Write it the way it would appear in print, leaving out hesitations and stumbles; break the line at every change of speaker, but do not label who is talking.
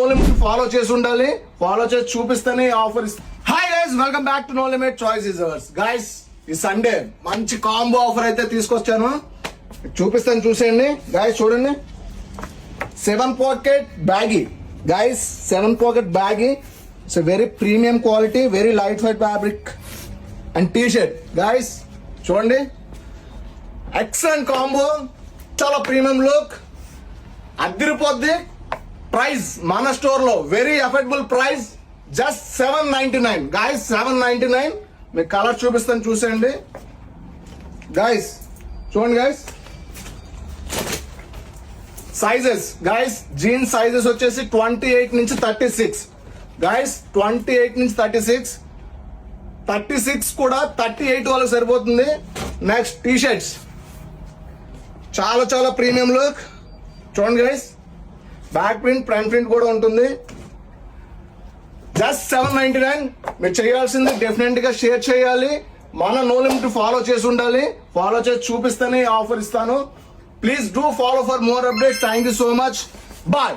Follow చేసి ఉండాలి, follow చేసి చూపిస్తేనే ఆఫర్ ఇస్తా. Hi guys, welcome back to know limit choice is ours. Guys, ఈ సండే మంచి కాంబో ఆఫర్ అయితే తీసుకొచ్చాను, చూపిస్తాను చూసేయండి. గైస్ చూడండి, 7 pocket baggy. Guys, 7 pocket baggy. It's a very premium quality, very lightweight fabric and t-shirt. Guys, చూడండి, excellent combo, చాలా premium look, అదిరిపోద్ది. Price మన స్టోర్ లో very affordable price, just 799. Guys 799. మీకు కలర్ చూపిస్తాను చూసేయండి. గైస్ చూడండి, guys sizes. Guys jeans sizes వచ్చేసి 28 నుంచి 36. గైస్ 28 నుంచి 36, 36 కూడా 38 వాళ్ళకి సరిపోతుంది. నెక్స్ట్ టీ షర్ట్స్, చాలా చాలా ప్రీమియం లుక్. చూడండి guys, back print front print కూడా ఉంటుంది. జస్ట్ 799. మీరు చేయాల్సింది డెఫినెట్ గా షేర్ చేయాలి, మన నో లిమిట్ ఫాలో చేసి ఉండాలి, ఫాలో చేసి చూపిస్తేనే ఆఫర్ ఇస్తాను. Please do follow for more updates. Thank you so much. Bye.